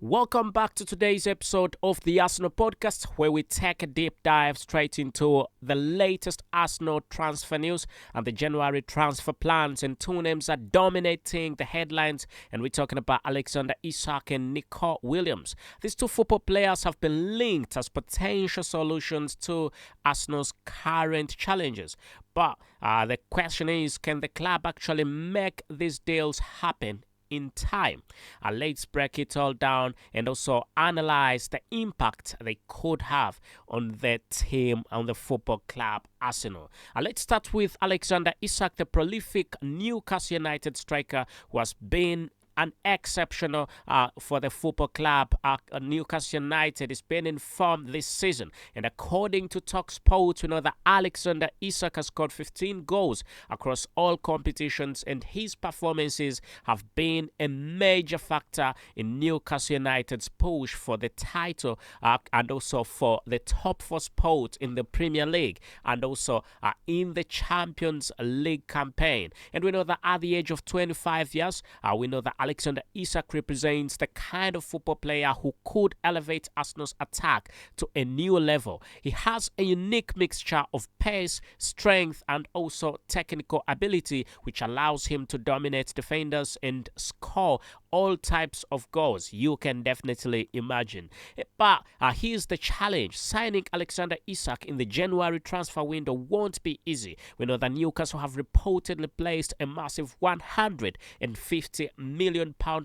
Welcome back to today's episode of the Arsenal podcast, where we take a deep dive straight into the latest Arsenal transfer news and the January transfer plans. And two names are dominating the headlines, and we're talking about Alexander Isak and Nico Williams. These two football players have been linked as potential solutions to Arsenal's current challenges. But the question is, can the club actually make these deals happen in time? Let's break it all down and also analyze the impact they could have on the team, on the football club Arsenal. Let's start with Alexander Isak, the prolific Newcastle United striker who has been an exceptional for the football club. Newcastle United is being informed this season, and according to TalkSport, we know that Alexander Isak has scored 15 goals across all competitions, and his performances have been a major factor in Newcastle United's push for the title and also for the top four spot in the Premier League and also in the Champions League campaign. And we know that at the age of 25 years, we know that Alexander Isak represents the kind of football player who could elevate Arsenal's attack to a new level. He has a unique mixture of pace, strength, and also technical ability, which allows him to dominate defenders and score all types of goals you can definitely imagine. But here's the challenge. Signing Alexander Isak in the January transfer window won't be easy. We know that Newcastle have reportedly placed a massive £150 million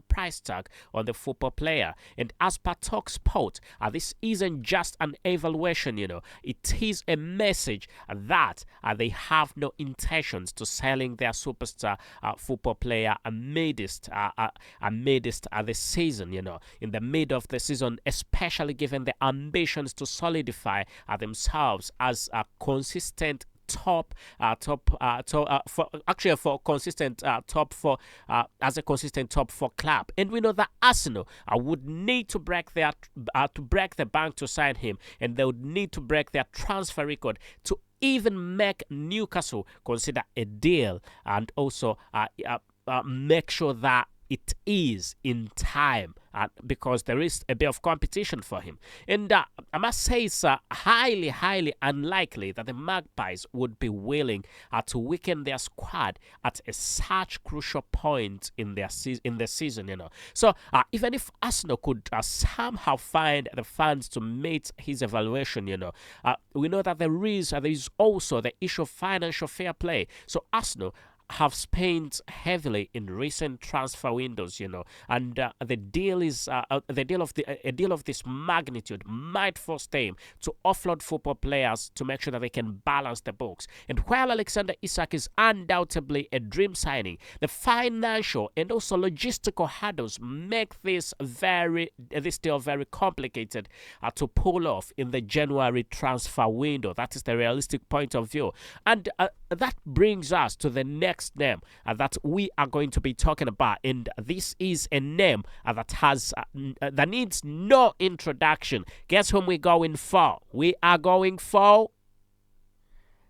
price tag on the football player. And as per TalkSport, this isn't just an evaluation, it is a message that they have no intentions to selling their superstar football player amidst the season, in the mid of the season, especially given the ambitions to solidify themselves as a consistent top four club. And we know that Arsenal would need to break the bank to sign him, and they would need to break their transfer record to even make Newcastle consider a deal and also make sure that it is in time because there is a bit of competition for him. And I must say it's highly unlikely that the Magpies would be willing to weaken their squad at such crucial point in the season, So even if Arsenal could somehow find the funds to meet his evaluation, we know that there is also the issue of financial fair play. So Arsenal have spent heavily in recent transfer windows, and the deal of this magnitude might force them to offload football players to make sure that they can balance the books. And while Alexander Isak is undoubtedly a dream signing, the financial and also logistical hurdles make this deal very complicated to pull off in the January transfer window. That is the realistic point of view, and that brings us to the next name that we are going to be talking about, and this is a name that needs no introduction. Guess whom we're going for? We are going for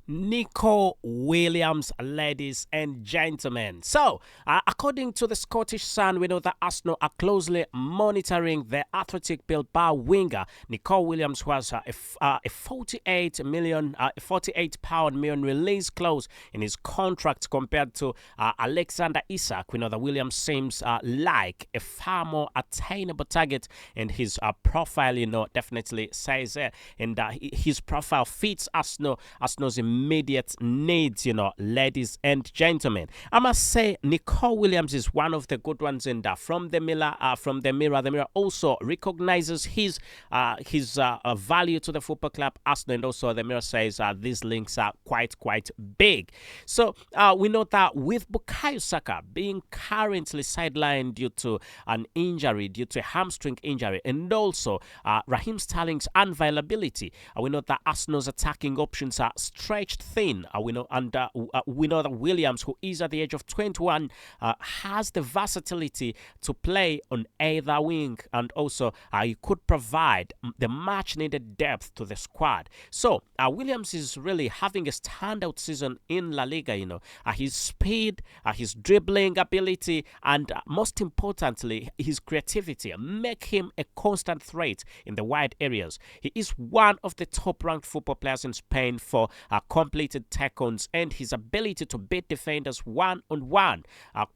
Nico Williams, ladies and gentlemen. So, according to the Scottish Sun, we know that Arsenal are closely monitoring the Athletic Bilbao winger. Nico Williams was a £48 million release clause in his contract compared to Alexander Isak. We know that Williams seems like a far more attainable target, and his profile, definitely says it. And his profile fits Arsenal's immediate needs, ladies and gentlemen. I must say, Nico Williams is one of the good ones, and from the Mirror also recognizes his value to the football club Arsenal, and also the Mirror says these links are quite big. So we know that with Bukayo Saka being currently sidelined due to an injury, due to a hamstring injury, and also Raheem Sterling's unavailability, we know that Arsenal's attacking options are stretched stretched thin. We know that Williams, who is at the age of 21, has the versatility to play on either wing, and also he could provide the much needed depth to the squad. So Williams is really having a standout season in La Liga. His speed, his dribbling ability, and most importantly, his creativity make him a constant threat in the wide areas. He is one of the top-ranked football players in Spain for completed tackles, and his ability to beat defenders one-on-one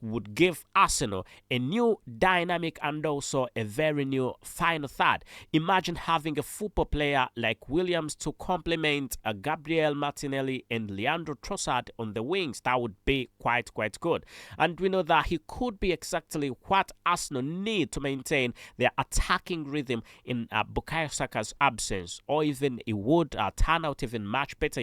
would give Arsenal a new dynamic and also a very new final third. Imagine having a football player like Williams to complement Gabriel Martinelli and Leandro Trossard on the wings. That would be quite good. And we know that he could be exactly what Arsenal need to maintain their attacking rhythm in Bukayo Saka's absence, or even it would turn out even much better.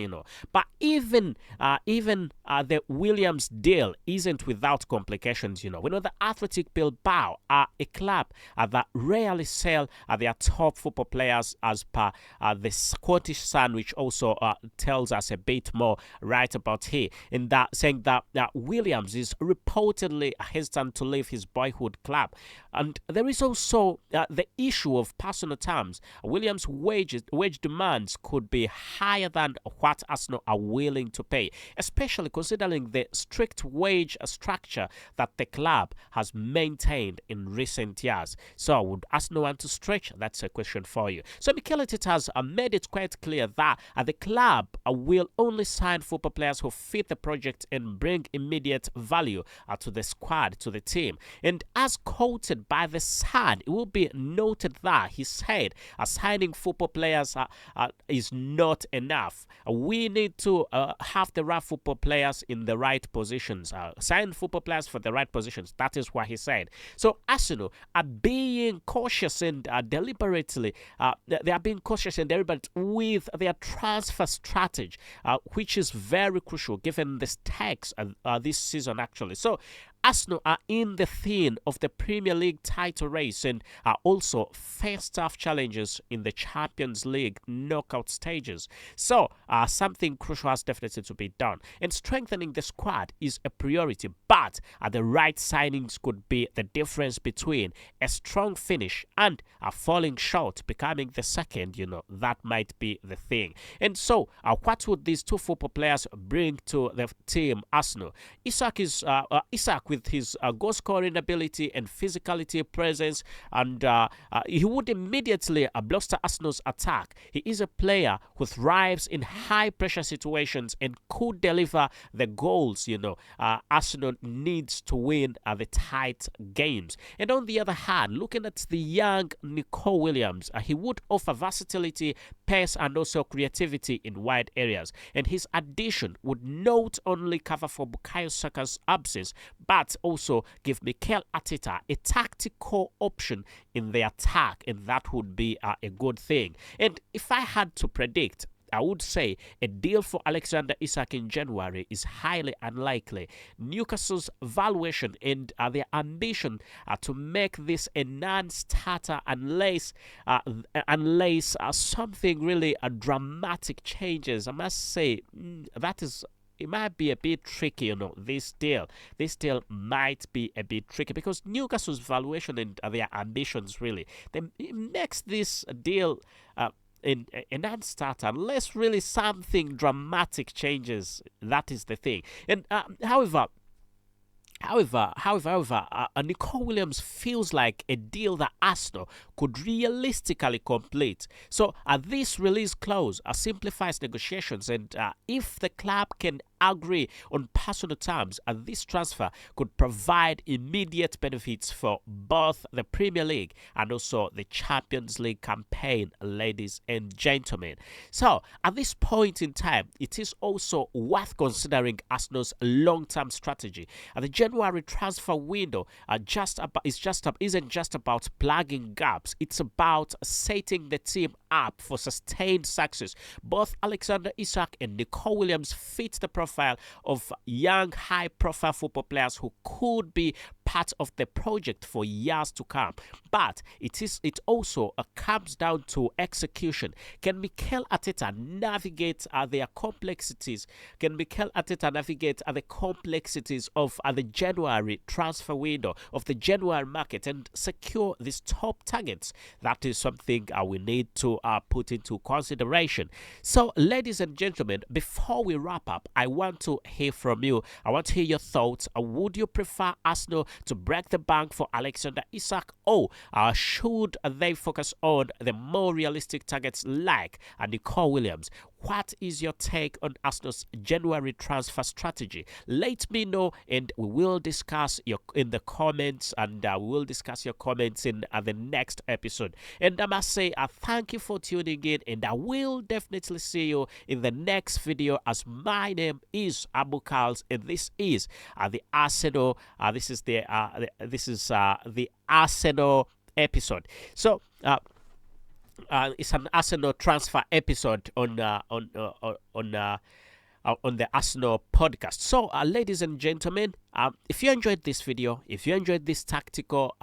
But even the Williams deal isn't without complications. We know that Athletic Bilbao are a club that rarely sell their top football players, as per the Scottish Sun, which also tells us a bit more right about here, in that saying that Williams is reportedly hesitant to leave his boyhood club. And there is also the issue of personal terms. Williams' wage demands could be higher than what Arsenal are willing to pay, especially considering the strict wage structure that the club has maintained in recent years. So would Arsenal want to stretch? That's a question for you. So Mikel Arteta has made it quite clear that the club will only sign football players who fit the project and bring immediate value to the squad, to the team. And as quoted by the Sun, it will be noted that he said signing football players is not enough. We need to have the right football players in the right positions. Sign football players for the right positions. That is what he said. So Arsenal are being cautious and deliberately, they are being cautious and deliberate with their transfer strategy, which is very crucial given the stakes this season actually. So Arsenal are in the thick of the Premier League title race and are also face tough challenges in the Champions League knockout stages. So something crucial has definitely to be done. And strengthening the squad is a priority, but the right signings could be the difference between a strong finish and falling short, becoming the second. That might be the thing. And so what would these two football players bring to the team Arsenal? Isak with his goal scoring ability and physicality presence, and he would immediately bluster Arsenal's attack. He is a player who thrives in high pressure situations and could deliver the goals Arsenal needs to win the tight games. And on the other hand, looking at the young Nico Williams, he would offer versatility, pace, and also creativity in wide areas. And his addition would not only cover for Bukayo Saka's absence, but also give Mikel Arteta a tactical option in the attack, and that would be a good thing. And if I had to predict, I would say a deal for Alexander Isak in January is highly unlikely. Newcastle's valuation and their ambition to make this a non-starter unless something really dramatic changes. I must say it might be a bit tricky, this deal. This deal might be a bit tricky because Newcastle's valuation and their ambitions really, it makes this deal in a non-starter unless really something dramatic changes. That is the thing. And However, Nico Williams feels like a deal that Arsenal could realistically complete. So this release clause simplifies negotiations, and if the club can agree on personal terms, this transfer could provide immediate benefits for both the Premier League and also the Champions League campaign, ladies and gentlemen. So at this point in time, it is also worth considering Arsenal's long-term strategy. The January transfer window isn't just about plugging gaps. It's about setting the team up for sustained success. Both Alexander Isak and Nico Williams fit the profile profile of young, high-profile football players who could be part of the project for years to come. But it also comes down to execution. Can Mikel Arteta navigate their complexities? Can Mikel Arteta navigate the complexities of the January transfer window, of the January market, and secure these top targets? That is something we need to put into consideration. So, ladies and gentlemen, before we wrap up, I want to hear from you. I want to hear your thoughts. Would you prefer Arsenal to break the bank for Alexander Isak, or should they focus on the more realistic targets like Nico Williams? What is your take on Arsenal's January transfer strategy? Let me know, and we will discuss in the comments, and we will discuss your comments in the next episode. And I must say, thank you for tuning in, and I will definitely see you in the next video. As my name is Abu Karls, and this is the Arsenal. This is the Arsenal episode. So. It's an Arsenal transfer episode on the Arsenal podcast. So, ladies and gentlemen, if you enjoyed this video, if you enjoyed this tactical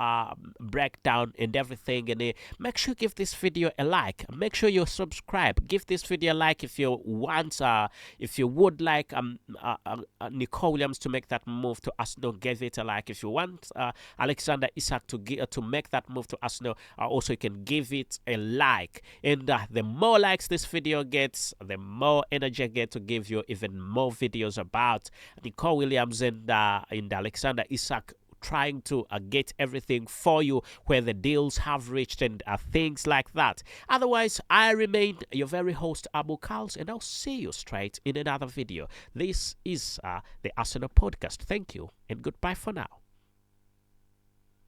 breakdown and everything, and make sure you give this video a like. Make sure you subscribe. Give this video a like if you want. If you would like Nico Williams to make that move to Arsenal, give it a like. If you want Alexander Isak to make that move to Arsenal, also you can give it a like. And the more likes this video gets, the more energy I get to give you even more videos about Nico Williams and Alexander Isak, trying to get everything for you where the deals have reached and things like that. Otherwise, I remain your very host, Abu Karls, and I'll see you straight in another video. This is the Arsenal podcast. Thank you and goodbye for now.